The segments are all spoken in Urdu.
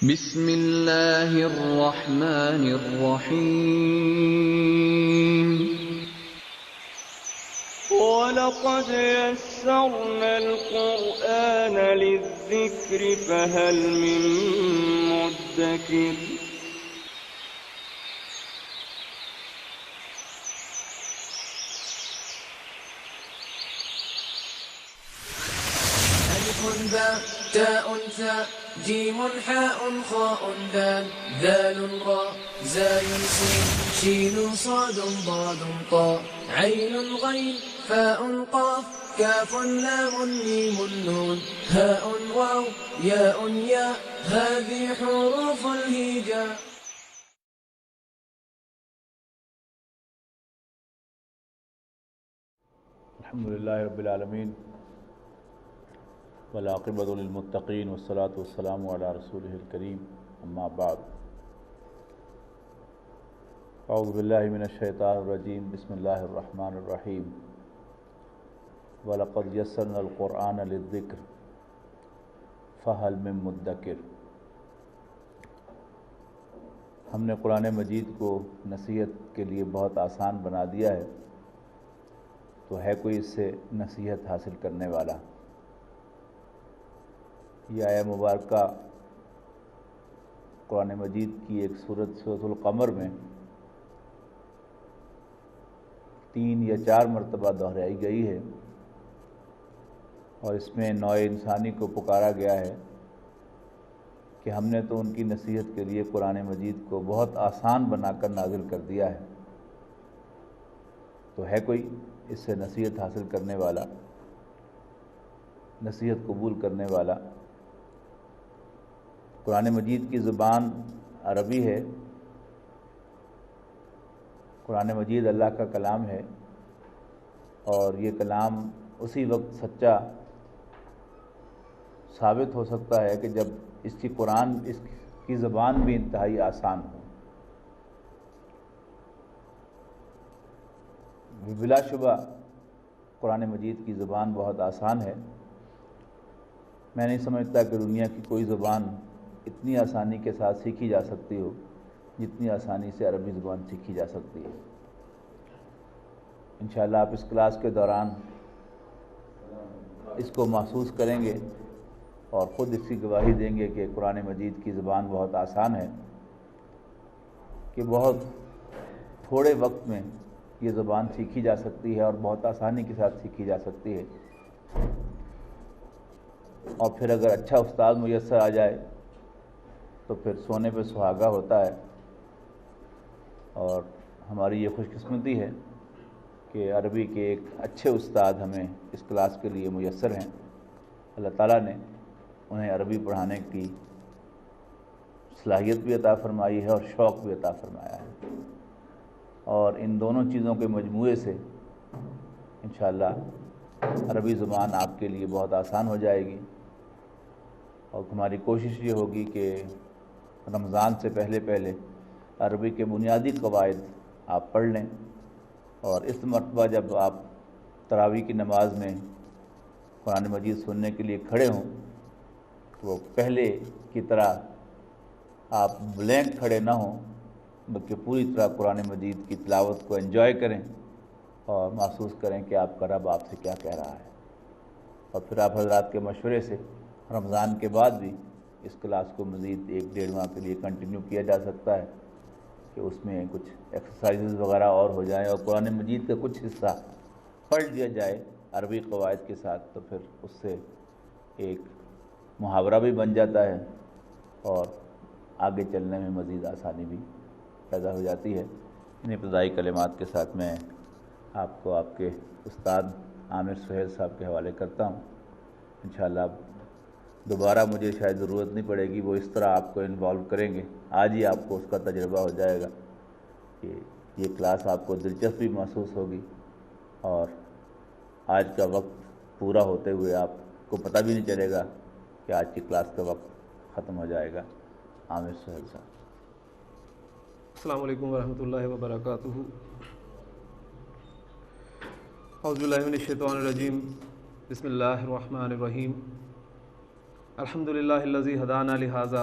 بسم اللہ الرحمن الرحیم وَلَقَدْ يَسَّرْنَا الْقُرْآنَ لِلذِّكْرِ فَهَلْ مِن مُّدَّكِرٍ ألف باء تاء ثاء جيم حاء خاء دال ذال راء زاي سين شين صاد ضاد طاء عين غين فاء قاف كاف لام ميم نون هاء واو ياء ياء هذه حروف الهجاء. الحمد للہ رب العالمین والعاقبۃ للمتقین والصلاۃ والسلام علی رسولہ الکریم اما بعد اعوذ باللہ من الشیطان الرجیم بسم اللہ الرحمن الرحیم وَلَقَدْ يَسَّرْنَا الْقُرْآنَ لِلذِّكْرِ فَهَلْ مِن مُّدَّكِرٍ. ہم نے قرآن مجید کو نصیحت کے لیے بہت آسان بنا دیا ہے، تو ہے کوئی اس سے نصیحت حاصل کرنے والا؟ یہ آیہ مبارکہ قرآن مجید کی ایک سورۃ القمر میں 3 یا 4 مرتبہ دہرائی گئی ہے، اور اس میں نوع انسانی کو پکارا گیا ہے کہ ہم نے تو ان کی نصیحت کے لیے قرآن مجید کو بہت آسان بنا کر نازل کر دیا ہے، تو ہے کوئی اس سے نصیحت حاصل کرنے والا، نصیحت قبول کرنے والا؟ قرآن مجید کی زبان عربی ہے، قرآن مجید اللہ کا کلام ہے، اور یہ کلام اسی وقت سچا ثابت ہو سکتا ہے کہ جب اس کی زبان بھی انتہائی آسان ہو۔ بلا شبہ قرآن مجید کی زبان بہت آسان ہے۔ میں نہیں سمجھتا کہ دنیا کی کوئی زبان اتنی آسانی کے ساتھ سیکھی جا سکتی ہو جتنی آسانی سے عربی زبان سیکھی جا سکتی ہے۔ انشاءاللہ آپ اس کلاس کے دوران اس کو محسوس کریں گے اور خود اس کی گواہی دیں گے کہ قرآن مجید کی زبان بہت آسان ہے، کہ بہت تھوڑے وقت میں یہ زبان سیکھی جا سکتی ہے اور بہت آسانی کے ساتھ سیکھی جا سکتی ہے، اور پھر اگر اچھا استاد میسر آ جائے تو پھر سونے پہ سہاگا ہوتا ہے۔ اور ہماری یہ خوش قسمتی ہے کہ عربی کے ایک اچھے استاد ہمیں اس کلاس کے لیے میسر ہیں۔ اللہ تعالیٰ نے انہیں عربی پڑھانے کی صلاحیت بھی عطا فرمائی ہے اور شوق بھی عطا فرمایا ہے، اور ان دونوں چیزوں کے مجموعے سے انشاءاللہ عربی زبان آپ کے لیے بہت آسان ہو جائے گی۔ اور ہماری کوشش یہ ہوگی کہ رمضان سے پہلے عربی کے بنیادی قواعد آپ پڑھ لیں، اور اس مرتبہ جب آپ تراویح کی نماز میں قرآن مجید سننے کے لیے کھڑے ہوں تو وہ پہلے کی طرح آپ بلینک کھڑے نہ ہوں، بلکہ پوری طرح قرآن مجید کی تلاوت کو انجوائے کریں اور محسوس کریں کہ آپ کا رب آپ سے کیا کہہ رہا ہے۔ اور پھر آپ حضرات کے مشورے سے رمضان کے بعد بھی اس کلاس کو مزید 1-1.5 ماہ کے لیے کنٹینیو کیا جا سکتا ہے، کہ اس میں کچھ ایکسرسائزز وغیرہ اور ہو جائیں اور قرآن مجید کا کچھ حصہ پڑھ لیا جائے عربی قواعد کے ساتھ، تو پھر اس سے ایک محاورہ بھی بن جاتا ہے اور آگے چلنے میں مزید آسانی بھی پیدا ہو جاتی ہے۔ ان ابتدائی کلمات کے ساتھ میں آپ کو آپ کے استاد عامر سہیل صاحب کے حوالے کرتا ہوں۔ انشاءاللہ دوبارہ مجھے شاید ضرورت نہیں پڑے گی، وہ اس طرح آپ کو انوالو کریں گے، آج ہی آپ کو اس کا تجربہ ہو جائے گا کہ یہ کلاس آپ کو دلچسپی محسوس ہوگی، اور آج کا وقت پورا ہوتے ہوئے آپ کو پتہ بھی نہیں چلے گا کہ آج کی کلاس کا وقت ختم ہو جائے گا۔ عامر سہیل صاحب۔ السلام علیکم ورحمۃ اللہ وبرکاتہ۔ اعوذ باللہ من الشیطان الرجیم، بسم اللہ الرحمن الرحیم۔ الحمد للہ الذی ہدانا لہذا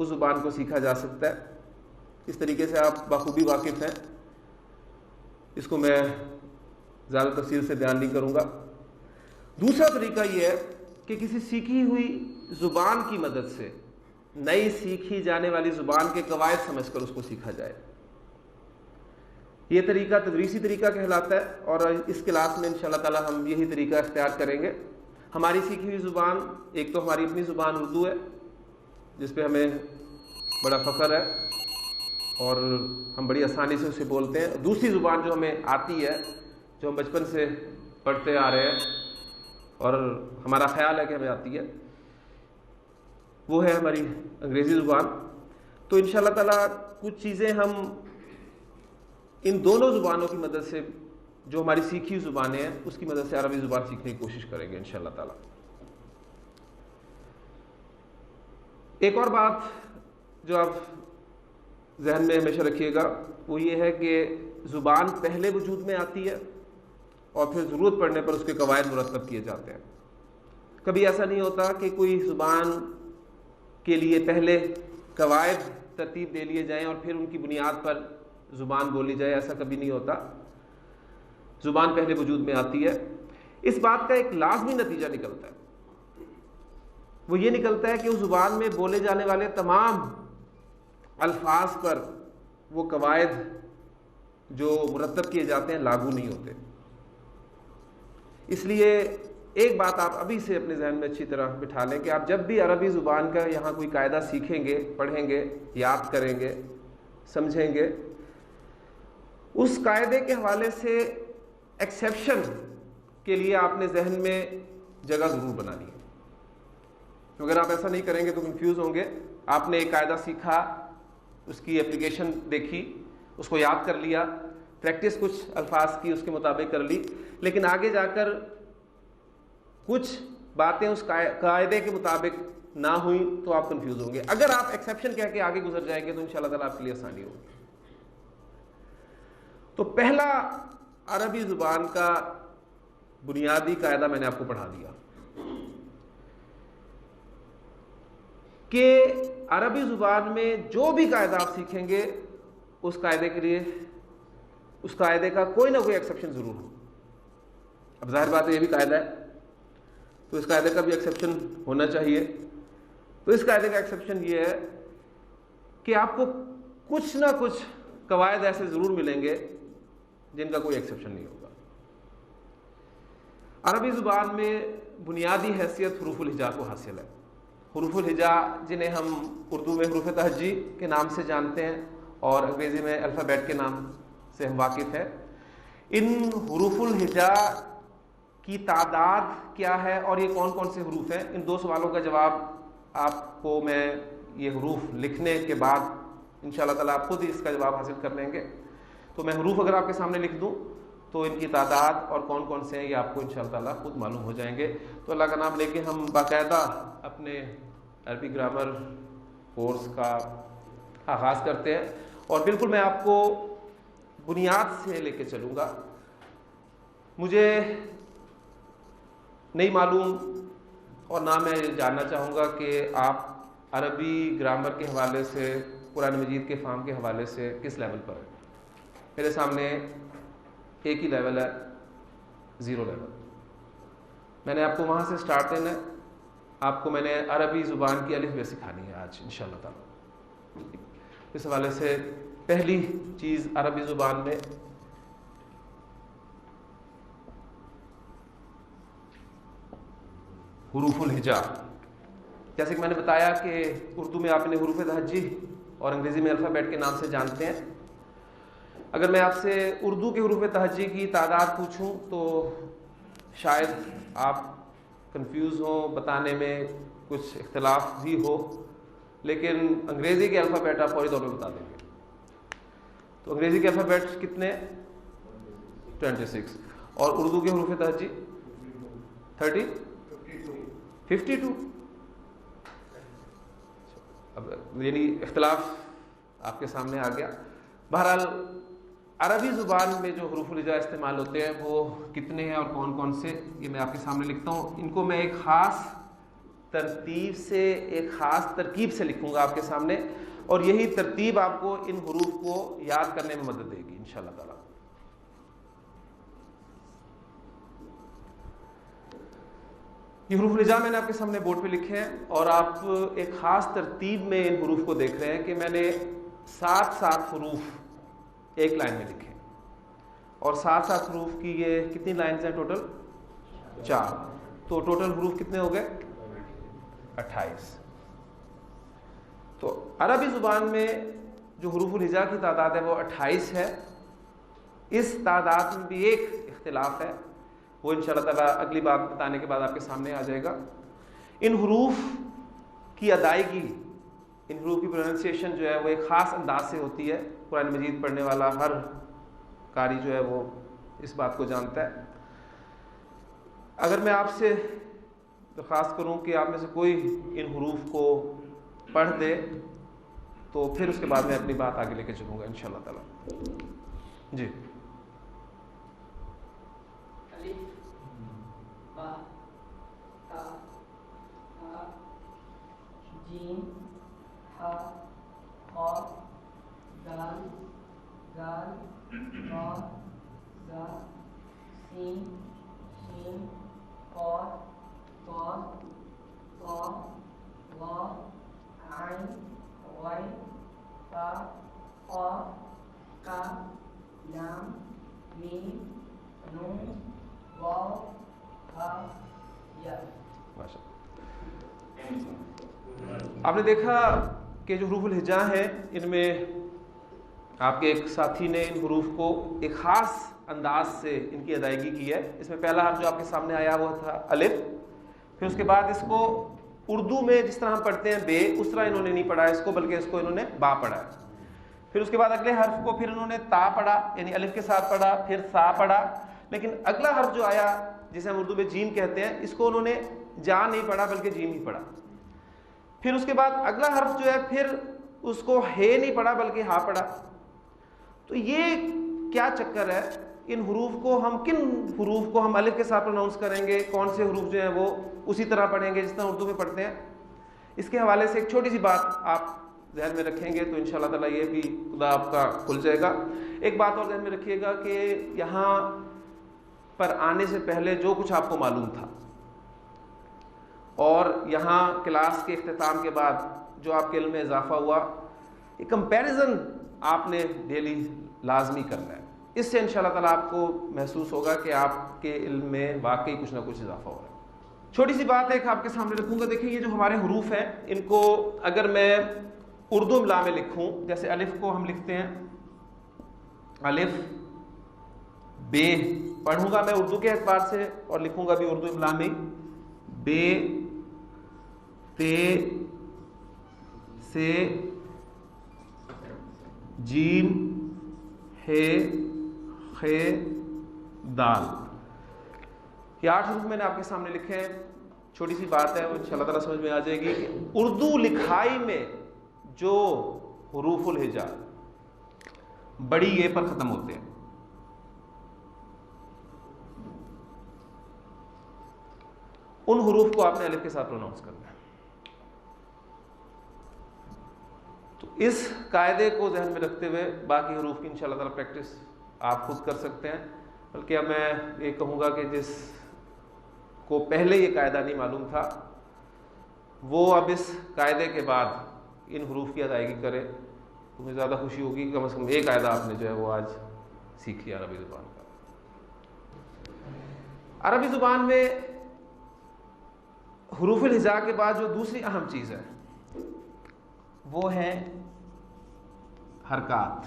اس زبان کو سیکھا جا سکتا ہے. اس طریقے سے آپ بخوبی واقف ہیں، اس کو میں زیادہ تفصیل سے بیان نہیں کروں گا. دوسرا طریقہ یہ ہے کہ کسی سیکھی ہوئی زبان کی مدد سے نئی سیکھی جانے والی زبان کے قواعد سمجھ کر اس کو سیکھا جائے. یہ طریقہ تدریسی طریقہ کہلاتا ہے، اور اس کلاس میں انشاءاللہ تعالی ہم یہی طریقہ اختیار کریں گے. ہماری سیکھی ہوئی زبان ایک تو ہماری اپنی زبان اردو ہے، جس پہ ہمیں بڑا فخر ہے اور ہم بڑی آسانی سے اسے بولتے ہیں. دوسری زبان جو ہمیں آتی ہے، جو ہم بچپن سے پڑھتے آ رہے ہیں اور ہمارا خیال ہے کہ ہمیں آتی ہے، وہ ہے ہماری انگریزی زبان. تو انشاءاللہ تعالیٰ کچھ چیزیں ہم ان دونوں زبانوں کی مدد سے، جو ہماری سیکھی ہوئی زبانیں ہیں، اس کی مدد سے عربی زبان سیکھنے کی کوشش کریں گے انشاءاللہ تعالیٰ. ایک اور بات جو آپ ذہن میں ہمیشہ رکھیے گا وہ یہ ہے کہ زبان پہلے وجود میں آتی ہے اور پھر ضرورت پڑنے پر اس کے قواعد مرتب کیے جاتے ہیں. کبھی ایسا نہیں ہوتا کہ کوئی زبان کے لیے پہلے قواعد ترتیب دے لیے جائیں اور پھر ان کی بنیاد پر زبان بولی جائے. ایسا کبھی نہیں ہوتا. زبان پہلے وجود میں آتی ہے. اس بات کا ایک لازمی نتیجہ نکلتا ہے، وہ یہ نکلتا ہے کہ اس زبان میں بولے جانے والے تمام الفاظ پر وہ قواعد جو مرتب کیے جاتے ہیں لاگو نہیں ہوتے. اس لیے ایک بات آپ ابھی سے اپنے ذہن میں اچھی طرح بٹھا لیں کہ آپ جب بھی عربی زبان کا یہاں کوئی قاعدہ سیکھیں گے، پڑھیں گے، یاد کریں گے، سمجھیں گے، اس قاعدے کے حوالے سے ایکسیپشن کے لیے آپ نے ذہن میں جگہ ضرور بنانی ہے. اگر آپ ایسا نہیں کریں گے تو کنفیوز ہوں گے. آپ نے ایک قاعدہ سیکھا، اس کی اپلیکیشن دیکھی، اس کو یاد کر لیا، پریکٹس کچھ الفاظ کی اس کے مطابق کر لی، لیکن آگے جا کر کچھ باتیں اس قاعدے کے مطابق نہ ہوئیں تو آپ کنفیوز ہوں گے. اگر آپ ایکسیپشن کہہ کے آگے گزر جائیں گے تو انشاءاللہ تعالیٰ آپ کے لیے آسانی ہوگی. تو پہلا عربی زبان کا بنیادی قاعدہ میں نے آپ کو پڑھا دیا کہ عربی زبان میں جو بھی قاعدہ آپ سیکھیں گے اس قاعدے کے لیے اس قاعدے کا کوئی نہ کوئی ایکسیپشن ضرور ہو. اب ظاہر بات ہے یہ بھی قاعدہ ہے تو اس قاعدے کا بھی ایکسیپشن ہونا چاہیے. تو اس قاعدے کا ایکسیپشن یہ ہے کہ آپ کو کچھ نہ کچھ قواعد ایسے ضرور ملیں گے جن کا کوئی ایکسیپشن نہیں ہوگا. عربی زبان میں بنیادی حیثیت حروف الہجا کو حاصل ہے. حروف الہجا جنہیں ہم اردو میں حروف تہجی کے نام سے جانتے ہیں اور انگریزی میں الفابیٹ کے نام سے ہم واقف ہیں. ان حروف الہجا کی تعداد کیا ہے اور یہ کون کون سے حروف ہیں؟ ان دو سوالوں کا جواب آپ کو میں یہ حروف لکھنے کے بعد انشاءاللہ تعالیٰ آپ خود ہی اس کا جواب حاصل کر لیں گے. تو میں حروف اگر آپ کے سامنے لکھ دوں تو ان کی تعداد اور کون کون سے ہیں یہ آپ کو انشاءاللہ تعالیٰ خود معلوم ہو جائیں گے. تو اللہ کا نام لے کے ہم باقاعدہ اپنے عربی گرامر کورس کا آغاز کرتے ہیں اور بالکل میں آپ کو بنیاد سے لے کے چلوں گا. مجھے نہیں معلوم اور نہ میں جاننا چاہوں گا کہ آپ عربی گرامر کے حوالے سے، قرآن مجید کے فہم کے حوالے سے کس لیول پر ہیں. میرے سامنے ایک ہی لیول ہے، 0 لیول. میں نے آپ کو وہاں سے سٹارٹ دینا ہے. آپ کو میں نے عربی زبان کی الف بے سکھانی ہے آج انشاءاللہ تعالیٰ. اس حوالے سے پہلی چیز عربی زبان میں حروف الہجا. جیسے کہ میں نے بتایا کہ اردو میں آپ نے حروف تہجی اور انگریزی میں الفابیٹ کے نام سے جانتے ہیں. اگر میں آپ سے اردو کے حروف تہجی کی تعداد پوچھوں تو شاید آپ کنفیوز ہوں، بتانے میں کچھ اختلاف بھی ہو، لیکن انگریزی کے الفابیٹ آپ فوری طور پہ بتا دیں گے. تو انگریزی کے الفابیٹ کتنے؟ 26. اور اردو کے حروف تہجی 52. اب یعنی اختلاف آپ کے سامنے آ گیا. بہرحال عربی زبان میں جو حروف الہجا استعمال ہوتے ہیں وہ کتنے ہیں اور کون کون سے، یہ میں آپ کے سامنے لکھتا ہوں. ان کو میں ایک خاص ترتیب سے، ایک خاص ترکیب سے لکھوں گا آپ کے سامنے، اور یہی ترتیب آپ کو ان حروف کو یاد کرنے میں مدد دے گی انشاءاللہ تعالی۔ یہ حروف الہجا میں نے آپ کے سامنے بورڈ پہ لکھے ہیں، اور آپ ایک خاص ترتیب میں ان حروف کو دیکھ رہے ہیں کہ میں نے 7 حروف ایک لائن میں لکھے، اور 7 حروف کی یہ کتنی لائنز ہیں ٹوٹل؟ 4، تو ٹوٹل حروف کتنے ہو گئے؟ 28۔ تو عربی زبان میں جو حروف الہجا کی تعداد ہے وہ 28 ہے۔ اس تعداد میں بھی ایک اختلاف ہے، وہ انشاءاللہ تعالیٰ اگلی بات بتانے کے بعد آپ کے سامنے آ جائے گا۔ ان حروف کی ادائیگی، ان حروف کی پروننسیشن جو ہے وہ ایک خاص انداز سے ہوتی ہے۔ قرآن مجید پڑھنے والا ہر قاری جو ہے وہ اس بات کو جانتا ہے۔ اگر میں آپ سے درخواست کروں کہ آپ میں سے کوئی ان حروف کو پڑھ دے تو پھر اس کے بعد میں اپنی بات آگے لے کے چلوں گا انشاءاللہ تعالی۔ جی الف، با، تا، ہا، جیم، ہا، قاف، دال، زال، را، زا، سین، شین، قاف، طا، طا، ظا، عین، غین، فا، قاف، کاف، لام، میم، نون، واو، ہا، یا۔ آپ نے دیکھا کہ جو حروف الہجا ہیں ان میں آپ کے ایک ساتھی نے ان حروف کو ایک خاص انداز سے ان کی ادائیگی کی ہے۔ اس میں پہلا حرف جو آپ کے سامنے آیا وہ تھا الف، پھر اس کے بعد اس کو اردو میں جس طرح ہم پڑھتے ہیں بے، اس طرح انہوں نے نہیں پڑھا اس کو، بلکہ اس کو انہوں نے با پڑھا ہے۔ پھر اس کے بعد اگلے حرف کو پھر انہوں نے تا پڑھا، یعنی الف کے ساتھ پڑھا، پھر سا پڑھا، لیکن اگلا حرف جو آیا جسے ہم اردو میں جیم کہتے ہیں، اس کو انہوں نے جا نہیں پڑھا بلکہ جیم ہی پڑھا۔ پھر اس کے بعد اگلا حرف جو ہے پھر اس کو ہے نہیں پڑھا بلکہ ہا پڑھا۔ تو یہ کیا چکر ہے؟ ان حروف کو ہم کن حروف کو ہم الف کے ساتھ پروناؤنس کریں گے، کون سے حروف جو ہیں وہ اسی طرح پڑھیں گے جس طرح اردو میں پڑھتے ہیں؟ اس کے حوالے سے ایک چھوٹی سی بات آپ ذہن میں رکھیں گے تو انشاءاللہ تعالیٰ یہ بھی خدا آپ کا کھل جائے گا۔ ایک بات اور ذہن میں رکھیے گا کہ یہاں پر آنے سے پہلے جو کچھ آپ کو معلوم تھا اور یہاں کلاس کے اختتام کے بعد جو آپ کے علم میں اضافہ ہوا، یہ کمپیریزن آپ نے ڈیلی لازمی کرنا ہے۔ اس سے انشاءاللہ تعالیٰ آپ کو محسوس ہوگا کہ آپ کے علم میں واقعی کچھ نہ کچھ اضافہ ہو رہا ہے۔ چھوٹی سی بات ایک آپ کے سامنے رکھوں گا، دیکھیں یہ جو ہمارے حروف ہیں ان کو اگر میں اردو املا میں لکھوں، جیسے الف کو ہم لکھتے ہیں الف بے، پڑھوں گا میں اردو کے اعتبار سے اور لکھوں گا بھی اردو املا میں، بے، تے، سے، جیم، ہے، خے، دال۔ یہ 8 حروف میں نے آپ کے سامنے لکھے ہیں۔ چھوٹی سی بات ہے وہ انشاءاللہ تعالیٰ سمجھ میں آ جائے گی کہ اردو لکھائی میں جو حروف الہجا بڑی یہ پر ختم ہوتے ہیں، ان حروف کو آپ نے الف کے ساتھ پروناؤنس کرنا ہے۔ تو اس قاعدے کو ذہن میں رکھتے ہوئے باقی حروف کی انشاءاللہ تعالیٰ پریکٹس آپ خود کر سکتے ہیں، بلکہ اب میں یہ کہوں گا کہ جس کو پہلے یہ قاعدہ نہیں معلوم تھا وہ اب اس قاعدے کے بعد ان حروف کی ادائیگی کرے تو مجھے زیادہ خوشی ہوگی کہ کم از کم ایک قاعدہ آپ نے جو ہے وہ آج سیکھ لیا عربی زبان کا۔ عربی زبان میں حروف الہجا کے بعد جو دوسری اہم چیز ہے وہ ہے حرکات۔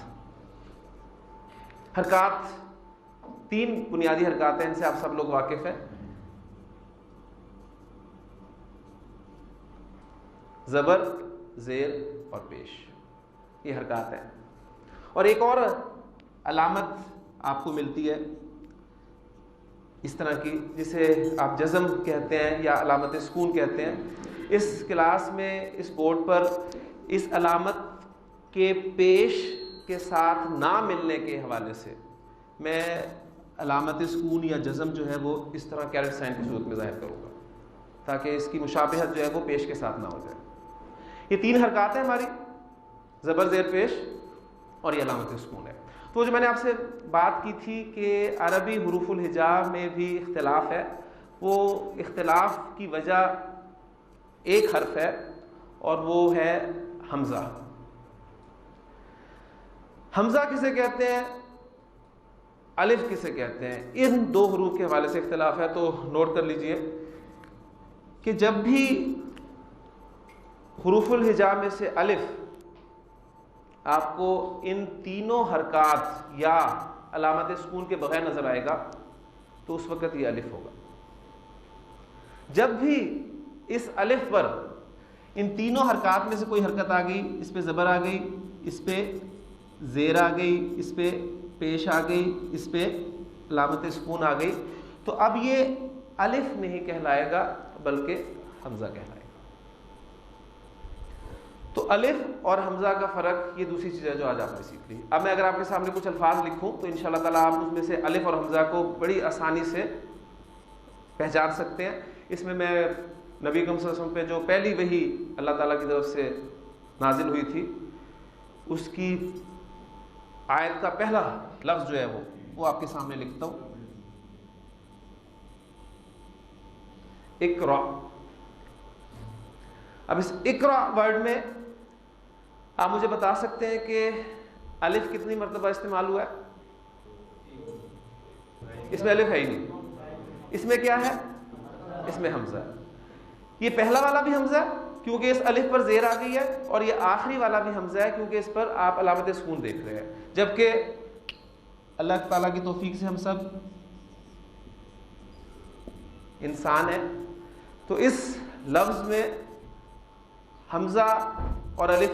حرکات 3 بنیادی حرکات ہیں، ان سے آپ سب لوگ واقف ہیں۔ زبر، زیر اور پیش، یہ حرکات ہیں۔ اور ایک اور علامت آپ کو ملتی ہے اس طرح کی جسے آپ جزم کہتے ہیں یا علامت سکون کہتے ہیں۔ اس کلاس میں اس بورڈ پر اس علامت کے پیش کے ساتھ نہ ملنے کے حوالے سے میں علامت سکون یا جزم جو ہے وہ اس طرح کیرٹ سائن کی صورت میں ظاہر کروں گا۔ تاکہ اس کی مشابہت جو ہے وہ پیش کے ساتھ نہ ہو جائے. یہ 3 حرکات ہیں ہماری، زبر زیر پیش اور یہ علامت سکون ہے. تو جو میں نے آپ سے بات کی تھی کہ عربی حروف الہجا میں بھی اختلاف ہے، وہ اختلاف کی وجہ ایک حرف ہے اور وہ ہے حمزہ. حمزہ کسے کہتے ہیں، الف کسے کہتے ہیں، ان 2 حروف کے حوالے سے اختلاف ہے. تو نوٹ کر لیجئے کہ جب بھی حروف الہجا میں سے الف آپ کو ان تینوں حرکات یا علامت سکون کے بغیر نظر آئے گا تو اس وقت یہ الف ہوگا. جب بھی اس الف پر ان تینوں حرکات میں سے کوئی حرکت آ گئی، اس پہ زبر آ گئی، اس پہ زیر آ گئی، اس پہ پیش آ گئی، اس پہ علامت سکون آ گئی، تو اب یہ الف نہیں کہلائے گا بلکہ حمزہ کہلائے گا. تو الف اور حمزہ کا فرق یہ دوسری چیز ہے جو آج آپ نے سیکھ لی. اب میں اگر آپ کے سامنے کچھ الفاظ لکھوں تو انشاءاللہ تعالیٰ آپ اس میں سے الف اور حمزہ کو بڑی آسانی سے پہچان سکتے ہیں. اس میں نبی اکرم صلی اللہ علیہ وسلم پہ جو پہلی وحی اللہ تعالیٰ کی طرف سے نازل ہوئی تھی اس کی آیت کا پہلا لفظ جو ہے وہ آپ کے سامنے لکھتا ہوں، اقرا. اب اس اقرا ورڈ میں آپ مجھے بتا سکتے ہیں کہ الف کتنی مرتبہ استعمال ہوا ہے؟ اس میں الف ہے ہی نہیں. اس میں کیا ہے؟ اس میں حمزہ ہے. یہ پہلا والا بھی حمزہ ہے کیونکہ اس الف پر زیر آ گئی ہے، اور یہ آخری والا بھی حمزہ ہے کیونکہ اس پر آپ علامت سکون دیکھ رہے ہیں. جبکہ اللہ تعالیٰ کی توفیق سے ہم سب انسان ہیں، تو اس لفظ میں حمزہ اور الف،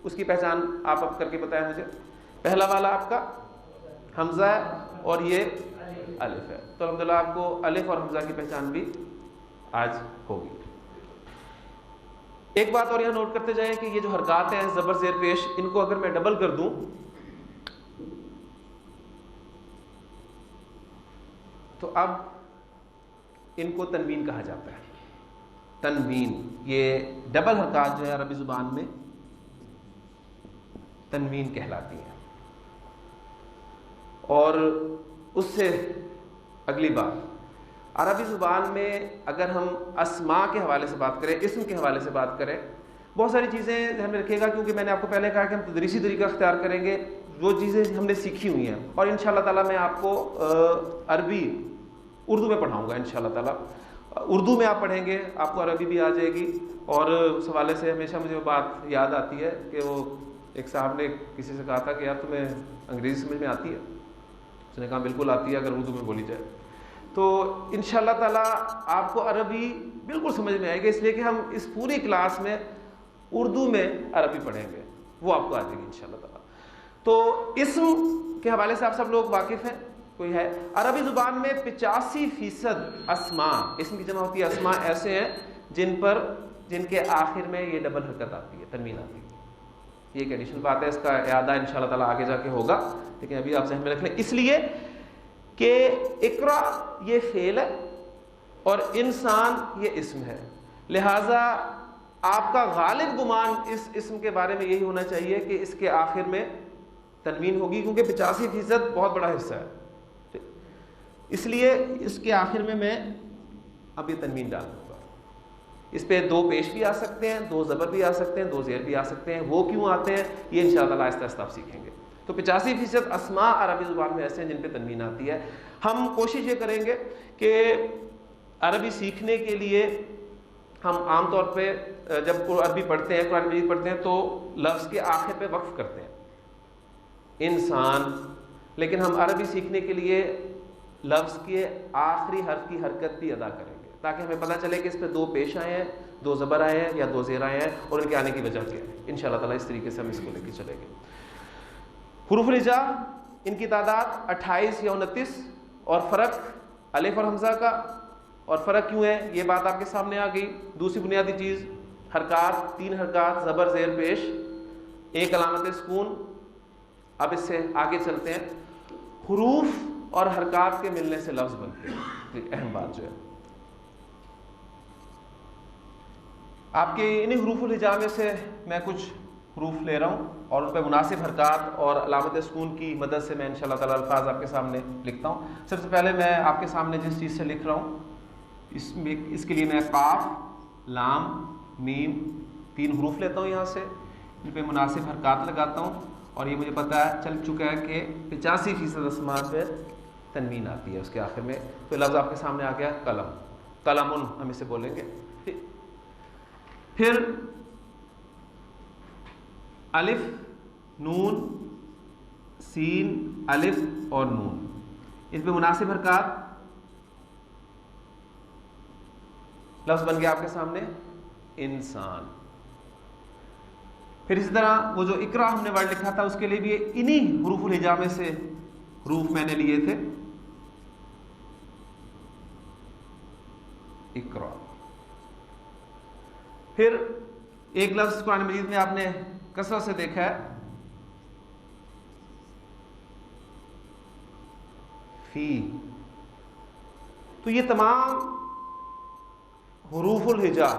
اس کی پہچان آپ اب کر کے بتائیں مجھے. پہلا والا آپ کا حمزہ ہے اور یہ الف ہے. تو الحمدللہ آپ کو الف اور حمزہ کی پہچان بھی آج ہوگی. ایک بات اور یہاں نوٹ کرتے جائیں کہ یہ جو حرکات ہیں زبر زیر پیش، ان کو اگر میں ڈبل کر دوں تو اب ان کو تنوین کہا جاتا ہے. تنوین، یہ ڈبل حرکات جو ہے عربی زبان میں تنوین کہلاتی ہیں. اور اس سے اگلی بات، عربی زبان میں اگر ہم اسماء کے حوالے سے بات کریں، اسم کے حوالے سے بات کریں، بہت ساری چیزیں ذہن میں رکھیے گا کیونکہ میں نے آپ کو پہلے کہا کہ ہم تدریسی طریقہ اختیار کریں گے. وہ چیزیں ہم نے سیکھی ہوئی ہیں اور انشاءاللہ تعالیٰ میں آپ کو عربی اردو میں پڑھاؤں گا. انشاءاللہ تعالیٰ اردو میں آپ پڑھیں گے، آپ کو عربی بھی آ جائے گی. اور اس حوالے سے ہمیشہ مجھے وہ بات یاد آتی ہے کہ وہ ایک صاحب نے کسی سے کہا تھا کہ یار تمہیں انگریزی سمجھ میں آتی ہے؟ اس نے کہا بالکل آتی ہے اگر اردو میں بولی جائے. تو انشاءاللہ تعالیٰ آپ کو عربی بالکل سمجھ میں آئے گی، اس لیے کہ ہم اس پوری کلاس میں اردو میں عربی پڑھیں گے، وہ آپ کو آ جائے گی انشاءاللہ تعالیٰ. تو اسم کے حوالے سے آپ سب لوگ واقف ہیں؟ کوئی ہے؟ عربی زبان میں 85% اسماء، اسم کی جمع ہوتی ہے اسماء، ایسے ہیں جن کے آخر میں یہ ڈبل حرکت آتی ہے، تنوین آتی ہے. یہ ایک ایڈیشنل بات ہے، اس کا اعادہ انشاءاللہ تعالیٰ آگے جا کے ہوگا، لیکن ابھی آپ ذہن میں رکھ لیں اس لیے کہ اقرا یہ فعل ہے اور انسان یہ اسم ہے. لہٰذا آپ کا غالب گمان اس اسم کے بارے میں یہی ہونا چاہیے کہ اس کے آخر میں تنوین ہوگی، کیونکہ 85% بہت بڑا حصہ ہے. اس لیے اس کے آخر میں اب یہ تنوین ڈال دوں گا. اس پہ 2 پیش بھی آ سکتے ہیں، 2 زبر بھی آ سکتے ہیں، 2 زیر بھی آ سکتے ہیں. وہ کیوں آتے ہیں یہ انشاءاللہ تعالیٰ آہستہ آہستہ آپ سیکھیں گے. تو 85% اسماء عربی زبان میں ایسے ہیں جن پہ تنوین آتی ہے. ہم کوشش یہ کریں گے کہ عربی سیکھنے کے لیے ہم عام طور پہ جب عربی پڑھتے ہیں، قرآن مجید پڑھتے ہیں تو لفظ کے آخر پہ وقف کرتے ہیں انسان، لیکن ہم عربی سیکھنے کے لیے لفظ کے آخری حرف کی حرکت بھی ادا کریں گے تاکہ ہمیں پتہ چلے کہ اس پہ 2 پیش آئے ہیں، 2 زبر آئے ہیں یا 2 زیر آئے ہیں اور ان کے آنے کی وجہ کیا ہے. انشاءاللہ تعالیٰ اس طریقے سے ہم اس کو لے کے چلیں گے. حروف الہجا ان کی تعداد 28 یا 29 اور فرق الف اور حمزہ کا. اور فرق کیوں ہے یہ بات آپ کے سامنے آ گئی. دوسری بنیادی چیز حرکات، 3 حرکات زبر زیر پیش، 1 علامت سکون. اب اس سے آگے چلتے ہیں. حروف اور حرکات کے ملنے سے لفظ بنتے ہیں، ایک اہم بات جو ہے. آپ کے انہیں حروف الہجا میں سے میں کچھ حروف لے رہا ہوں اور ان پہ مناسب حرکات اور علامت سکون کی مدد سے میں انشاءاللہ تعالی الفاظ آپ کے سامنے لکھتا ہوں. سب سے پہلے میں آپ کے سامنے جس چیز سے لکھ رہا ہوں اس کے لیے میں قاف، لام، میم 3 حروف لیتا ہوں، یہاں سے ان پہ مناسب حرکات لگاتا ہوں اور یہ مجھے پتہ چل چکا ہے کہ 85% اسماء پہ تنوین آتی ہے اس کے آخر میں. تو لفظ آپ کے سامنے آ گیا قلم، قلمن ہم اسے بولیں گے. پھر الف، نون، سین، الف اور نون، اس پہ مناسب حرکات. لفظ بن گیا آپ کے سامنے انسان. پھر اسی طرح وہ جو اقرا ہم نے ورڈ لکھا تھا اس کے لیے بھی انہی حروف الہجا میں سے حروف میں نے لیے تھے. اقرا. پھر ایک لفظ قرآن مجید میں آپ نے کثرت سے دیکھا ہے فی. تو یہ تمام حروف الہجا